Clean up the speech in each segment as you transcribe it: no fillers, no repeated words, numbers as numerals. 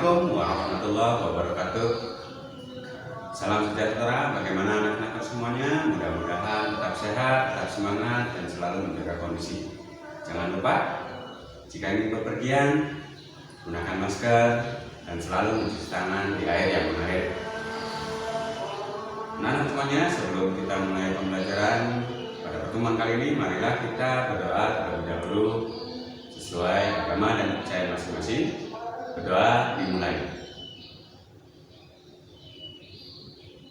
Assalamualaikum warahmatullahi wabarakatuh. Salam sejahtera, bagaimana anak-anak semuanya? Mudah-mudahan tetap sehat, tetap semangat, dan selalu menjaga kondisi. Jangan lupa, jika ingin bepergian, gunakan masker dan selalu mencuci tangan di air yang mengalir. Anak-anak semuanya, sebelum kita mulai pembelajaran pada pertemuan kali ini, marilah kita berdoa terlebih dahulu sesuai agama dan percaya masing-masing. Berdoa dimulai.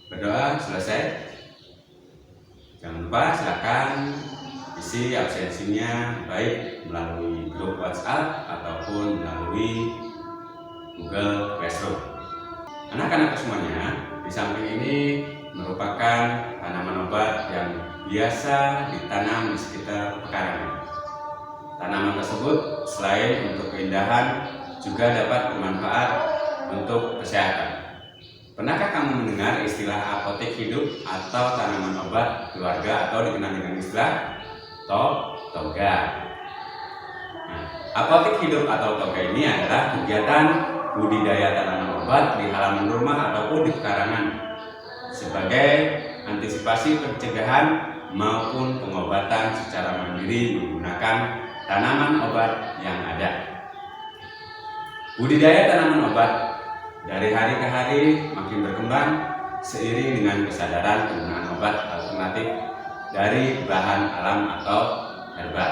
Berdoa selesai. Jangan lupa silakan isi absensinya baik melalui grup WhatsApp ataupun melalui Google Classroom. Anak-anak semuanya, di samping ini merupakan tanaman obat yang biasa ditanam di sekitar pekarangan. Tanaman tersebut selain untuk keindahan juga dapat bermanfaat untuk kesehatan. Pernahkah kamu mendengar istilah apotek hidup atau tanaman obat keluarga atau dikenal dengan istilah toga? Nah, apotek hidup atau toga ini adalah kegiatan budidaya tanaman obat di halaman rumah ataupun di pekarangan sebagai antisipasi pencegahan maupun pengobatan secara mandiri menggunakan tanaman obat yang ada. Budidaya tanaman obat dari hari ke hari makin berkembang seiring dengan kesadaran penggunaan obat alternatif dari bahan alam atau herbal.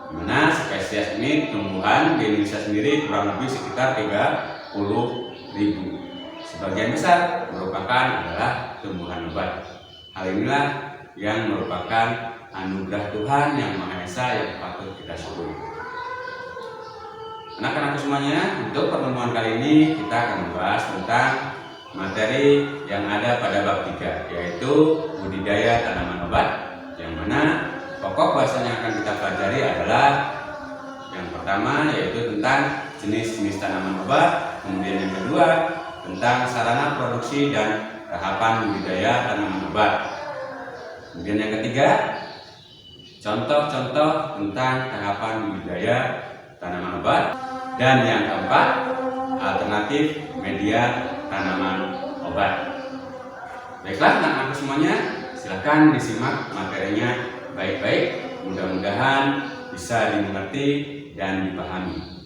Dimana spesies ini tumbuhan di Indonesia sendiri kurang lebih sekitar 30.000. Sebagian besar merupakan adalah tumbuhan obat. Hal inilah yang merupakan anugerah Tuhan yang Maha Esa yang patut kita syukuri. Anak-anak semuanya, untuk pertemuan kali ini kita akan membahas tentang materi yang ada pada bab 3, yaitu budidaya tanaman obat, yang mana pokok bahasan yang akan kita pelajari adalah yang pertama yaitu tentang jenis-jenis tanaman obat, kemudian yang kedua tentang sarana produksi dan tahapan budidaya tanaman obat, kemudian yang ketiga contoh-contoh tentang tahapan budidaya tanaman obat, dan yang keempat alternatif media tanaman obat. Baiklah anak-anak semuanya, silakan disimak materinya baik-baik, mudah-mudahan bisa dimengerti dan dipahami.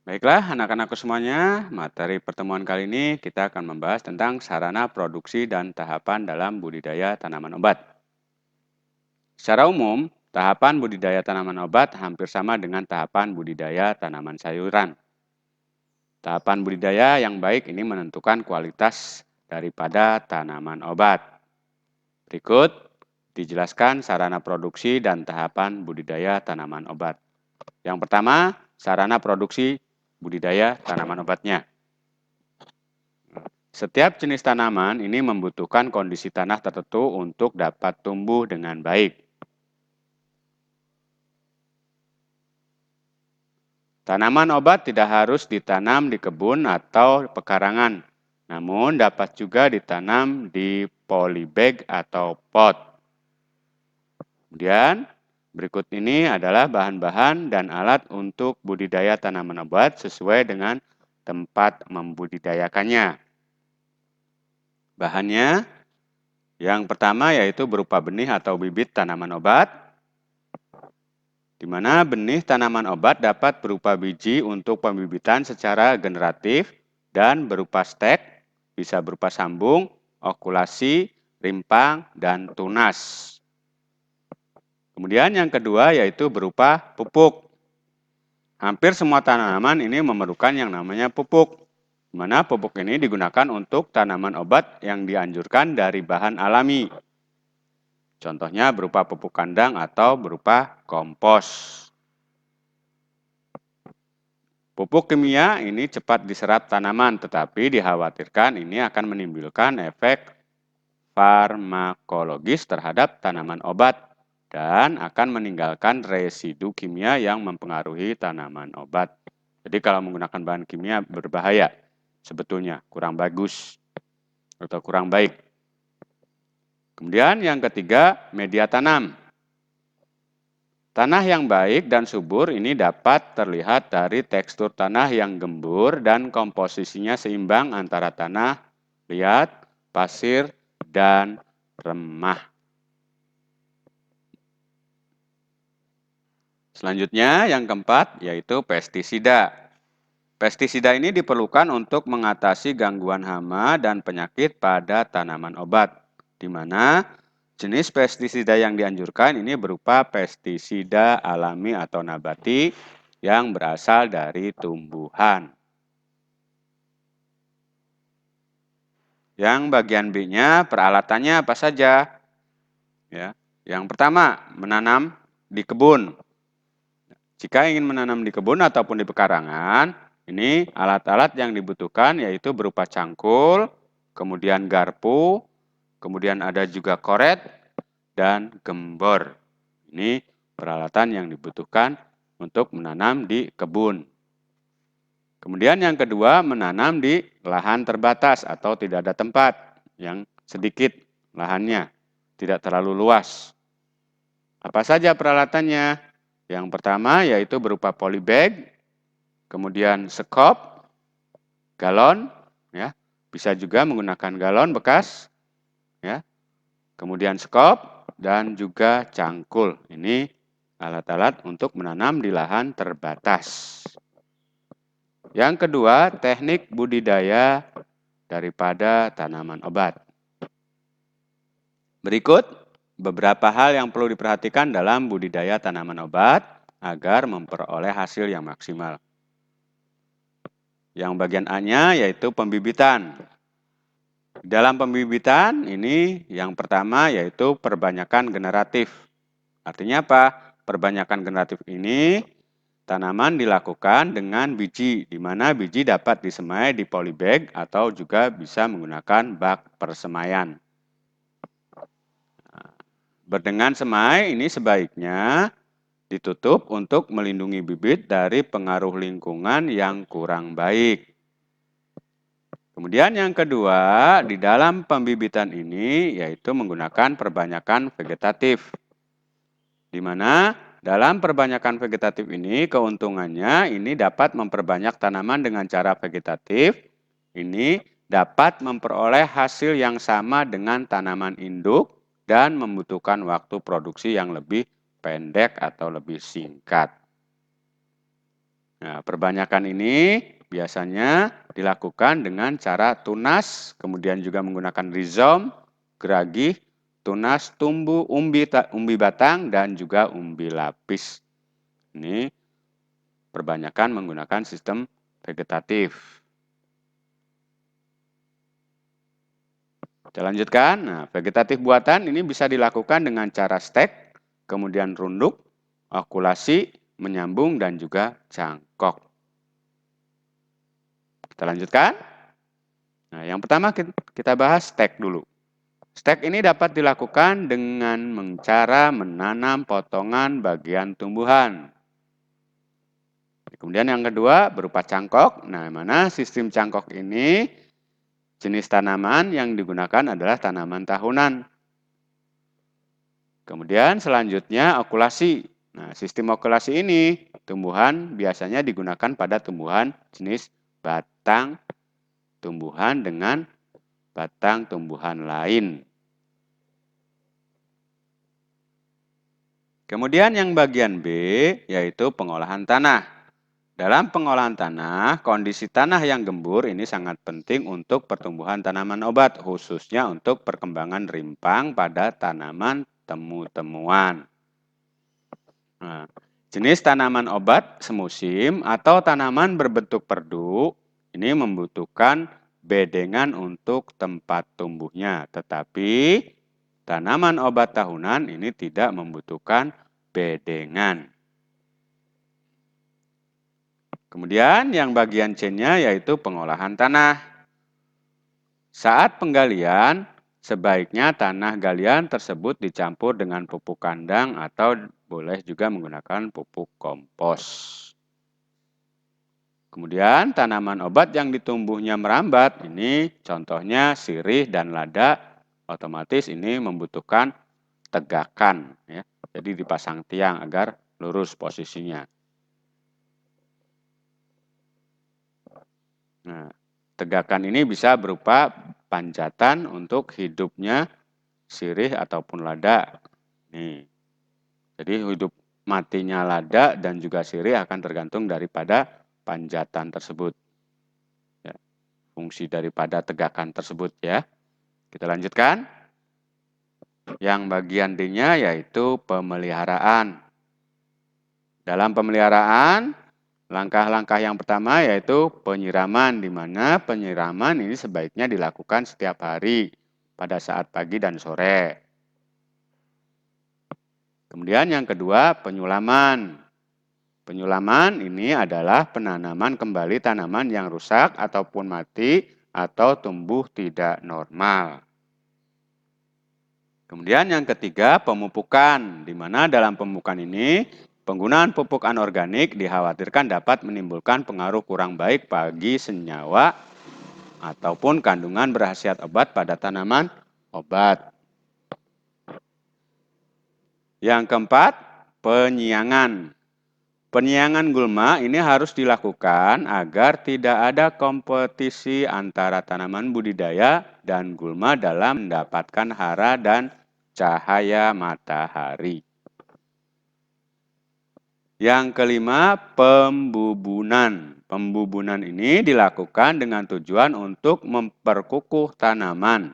Baiklah anak-anakku semuanya, materi pertemuan kali ini kita akan membahas tentang sarana produksi dan tahapan dalam budidaya tanaman obat. Secara umum, tahapan budidaya tanaman obat hampir sama dengan tahapan budidaya tanaman sayuran. Tahapan budidaya yang baik ini menentukan kualitas daripada tanaman obat. Berikut dijelaskan sarana produksi dan tahapan budidaya tanaman obat. Yang pertama, sarana produksi budidaya tanaman obatnya. Setiap jenis tanaman ini membutuhkan kondisi tanah tertentu untuk dapat tumbuh dengan baik. Tanaman obat tidak harus ditanam di kebun atau pekarangan, namun dapat juga ditanam di polybag atau pot. Kemudian, berikut ini adalah bahan-bahan dan alat untuk budidaya tanaman obat sesuai dengan tempat membudidayakannya. Bahannya, yang pertama yaitu berupa benih atau bibit tanaman obat, di mana benih tanaman obat dapat berupa biji untuk pembibitan secara generatif dan berupa stek, bisa berupa sambung, okulasi, rimpang, dan tunas. Kemudian yang kedua yaitu berupa pupuk. Hampir semua tanaman ini memerlukan yang namanya pupuk, di mana pupuk ini digunakan untuk tanaman obat yang dianjurkan dari bahan alami. Contohnya berupa pupuk kandang atau berupa kompos. Pupuk kimia ini cepat diserap tanaman, tetapi dikhawatirkan ini akan menimbulkan efek farmakologis terhadap tanaman obat dan akan meninggalkan residu kimia yang mempengaruhi tanaman obat. Jadi kalau menggunakan bahan kimia berbahaya, sebetulnya kurang bagus atau kurang baik. Kemudian yang ketiga, media tanam. Tanah yang baik dan subur ini dapat terlihat dari tekstur tanah yang gembur dan komposisinya seimbang antara tanah liat, pasir, dan remah. Selanjutnya yang keempat yaitu pestisida. Pestisida ini diperlukan untuk mengatasi gangguan hama dan penyakit pada tanaman obat, di mana jenis pestisida yang dianjurkan ini berupa pestisida alami atau nabati yang berasal dari tumbuhan. Yang bagian B-nya peralatannya apa saja? Ya. Yang pertama, menanam di kebun. Jika ingin menanam di kebun ataupun di pekarangan, ini alat-alat yang dibutuhkan yaitu berupa cangkul, kemudian garpu, kemudian ada juga koret, dan gembor. Ini peralatan yang dibutuhkan untuk menanam di kebun. Kemudian yang kedua, menanam di lahan terbatas atau tidak ada tempat, yang sedikit lahannya, tidak terlalu luas. Apa saja peralatannya? Yang pertama yaitu berupa polybag, kemudian sekop, galon, ya, bisa juga menggunakan galon bekas, ya, kemudian sekop dan juga cangkul. Ini alat-alat untuk menanam di lahan terbatas. Yang kedua, teknik budidaya daripada tanaman obat. Berikut beberapa hal yang perlu diperhatikan dalam budidaya tanaman obat agar memperoleh hasil yang maksimal. Yang bagian A-nya yaitu pembibitan. Dalam pembibitan ini yang pertama yaitu perbanyakan generatif. Artinya apa? Perbanyakan generatif ini tanaman dilakukan dengan biji, di mana biji dapat disemai di polybag atau juga bisa menggunakan bak persemaian. Berdengan semai ini sebaiknya ditutup untuk melindungi bibit dari pengaruh lingkungan yang kurang baik. Kemudian yang kedua, di dalam pembibitan ini yaitu menggunakan perbanyakan vegetatif. Di mana dalam perbanyakan vegetatif ini keuntungannya ini dapat memperbanyak tanaman dengan cara vegetatif. Ini dapat memperoleh hasil yang sama dengan tanaman induk dan membutuhkan waktu produksi yang lebih pendek atau lebih singkat. Nah, perbanyakan ini biasanya dilakukan dengan cara tunas, kemudian juga menggunakan rizom, geragih, tunas, tumbuh, umbi batang, dan juga umbi lapis. Ini perbanyakan menggunakan sistem vegetatif. Kita lanjutkan. Nah, vegetatif buatan ini bisa dilakukan dengan cara stek, kemudian runduk, okulasi, menyambung, dan juga cangkok. Kita lanjutkan. Nah, yang pertama kita bahas stek dulu. Stek ini dapat dilakukan dengan cara menanam potongan bagian tumbuhan. Kemudian yang kedua berupa cangkok. Nah, mana sistem cangkok ini jenis tanaman yang digunakan adalah tanaman tahunan. Kemudian selanjutnya okulasi. Nah, sistem okulasi ini tumbuhan biasanya digunakan pada tumbuhan jenis batang tumbuhan dengan batang tumbuhan lain. Kemudian yang bagian B yaitu pengolahan tanah. Dalam pengolahan tanah, kondisi tanah yang gembur ini sangat penting untuk pertumbuhan tanaman obat, khususnya untuk perkembangan rimpang pada tanaman temu-temuan. Nah, jenis tanaman obat semusim atau tanaman berbentuk perdu ini membutuhkan bedengan untuk tempat tumbuhnya, tetapi tanaman obat tahunan ini tidak membutuhkan bedengan. Kemudian yang bagian C-nya yaitu pengolahan tanah. Saat penggalian, sebaiknya tanah galian tersebut dicampur dengan pupuk kandang atau boleh juga menggunakan pupuk kompos. Kemudian tanaman obat yang ditumbuhnya merambat, ini contohnya sirih dan lada, otomatis ini membutuhkan tegakan. Ya. Jadi dipasang tiang agar lurus posisinya. Nah, tegakan ini bisa berupa panjatan untuk hidupnya sirih ataupun lada. Nih. Jadi hidup matinya lada dan juga sirih akan tergantung daripada panjatan tersebut. Ya, fungsi daripada tegakan tersebut ya. Kita lanjutkan. Yang bagian D-nya yaitu pemeliharaan. Dalam pemeliharaan, langkah-langkah yang pertama yaitu penyiraman, di mana penyiraman ini sebaiknya dilakukan setiap hari pada saat pagi dan sore. Kemudian yang kedua, penyulaman. Penyulaman ini adalah penanaman kembali tanaman yang rusak ataupun mati atau tumbuh tidak normal. Kemudian yang ketiga, pemupukan, di mana dalam pemupukan ini penggunaan pupuk anorganik dikhawatirkan dapat menimbulkan pengaruh kurang baik bagi senyawa ataupun kandungan berkhasiat obat pada tanaman obat. Yang keempat, penyiangan. Penyiangan gulma ini harus dilakukan agar tidak ada kompetisi antara tanaman budidaya dan gulma dalam mendapatkan hara dan cahaya matahari. Yang kelima, pembubunan. Pembubunan ini dilakukan dengan tujuan untuk memperkukuh tanaman,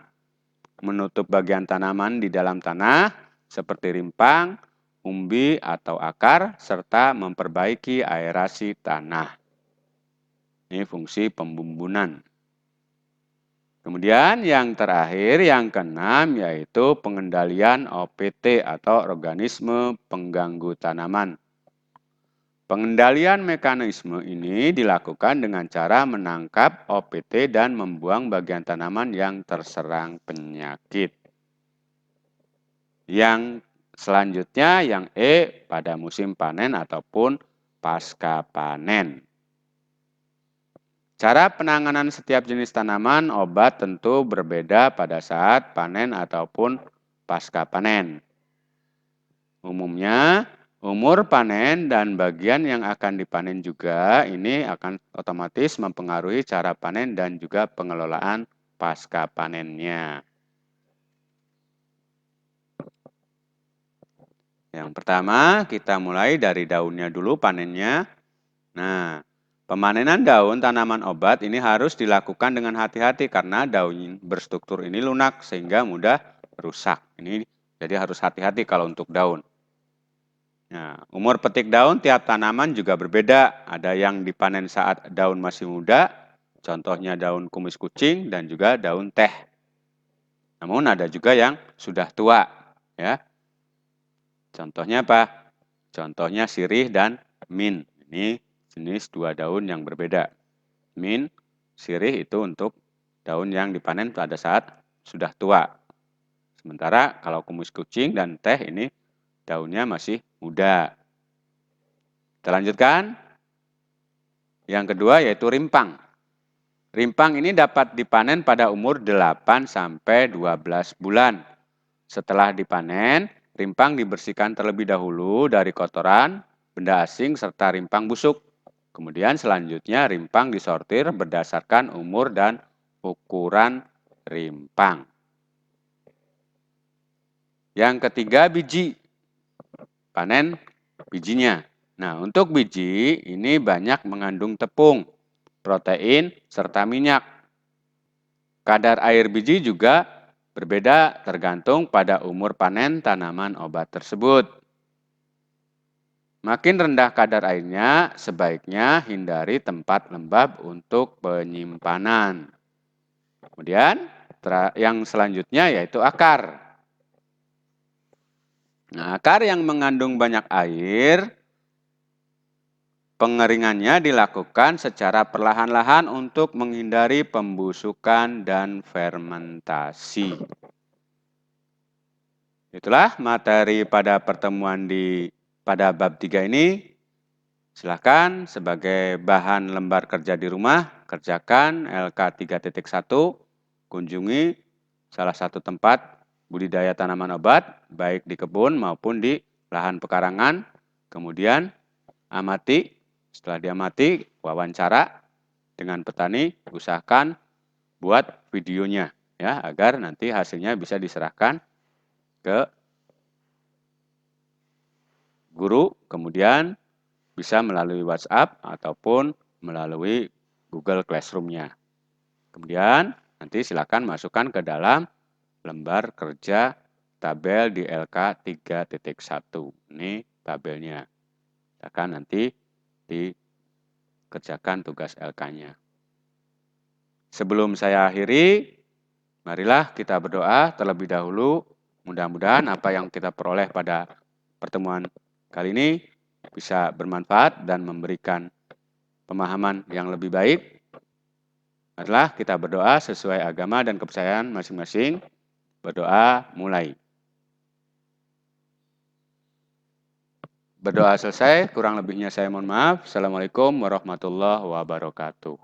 menutup bagian tanaman di dalam tanah seperti rimpang, umbi atau akar, serta memperbaiki aerasi tanah. Ini fungsi pembubunan. Kemudian yang terakhir, yang keenam, yaitu pengendalian OPT atau organisme pengganggu tanaman. Pengendalian mekanisme ini dilakukan dengan cara menangkap OPT dan membuang bagian tanaman yang terserang penyakit. Yang selanjutnya, yang E, pada musim panen ataupun pasca panen. Cara penanganan setiap jenis tanaman obat tentu berbeda pada saat panen ataupun pasca panen. Umumnya, umur panen dan bagian yang akan dipanen juga ini akan otomatis mempengaruhi cara panen dan juga pengelolaan pasca panennya. Yang pertama, kita mulai dari daunnya dulu panennya. Nah, pemanenan daun tanaman obat ini harus dilakukan dengan hati-hati karena daun berstruktur ini lunak sehingga mudah rusak. Ini jadi harus hati-hati kalau untuk daun. Nah, umur petik daun tiap tanaman juga berbeda. Ada yang dipanen saat daun masih muda, contohnya daun kumis kucing dan juga daun teh. Namun ada juga yang sudah tua, ya. Contohnya apa? Contohnya sirih dan mint. Ini jenis dua daun yang berbeda. Mint, sirih itu untuk daun yang dipanen pada saat sudah tua. Sementara kalau kumis kucing dan teh ini daunnya masih muda. Kita lanjutkan. Yang kedua yaitu rimpang. Rimpang ini dapat dipanen pada umur 8 sampai 12 bulan. Setelah dipanen, rimpang dibersihkan terlebih dahulu dari kotoran, benda asing, serta rimpang busuk. Kemudian selanjutnya rimpang disortir berdasarkan umur dan ukuran rimpang. Yang ketiga, biji. Panen bijinya. Nah, untuk biji ini banyak mengandung tepung, protein, serta minyak. Kadar air biji juga berbeda tergantung pada umur panen tanaman obat tersebut. Makin rendah kadar airnya, sebaiknya hindari tempat lembab untuk penyimpanan. Kemudian yang selanjutnya yaitu akar. Nah, akar yang mengandung banyak air, pengeringannya dilakukan secara perlahan-lahan untuk menghindari pembusukan dan fermentasi. Itulah materi pada pertemuan pada bab 3 ini. Silakan sebagai bahan lembar kerja di rumah, kerjakan LK 3.1, kunjungi salah satu tempat budidaya tanaman obat, baik di kebun maupun di lahan pekarangan. Kemudian amati, setelah diamati, wawancara dengan petani, usahakan buat videonya ya, agar nanti hasilnya bisa diserahkan ke guru, kemudian bisa melalui WhatsApp ataupun melalui Google Classroom-nya. Kemudian nanti silakan masukkan ke dalam lembar kerja tabel di LK 3.1. Ini tabelnya. Silakan nanti dikerjakan tugas LK-nya. Sebelum saya akhiri, marilah kita berdoa terlebih dahulu. Mudah-mudahan apa yang kita peroleh pada pertemuan kali ini bisa bermanfaat dan memberikan pemahaman yang lebih baik. Marilah kita berdoa sesuai agama dan kepercayaan masing-masing. Berdoa mulai. Berdoa selesai, kurang lebihnya saya mohon maaf. Assalamualaikum warahmatullahi wabarakatuh.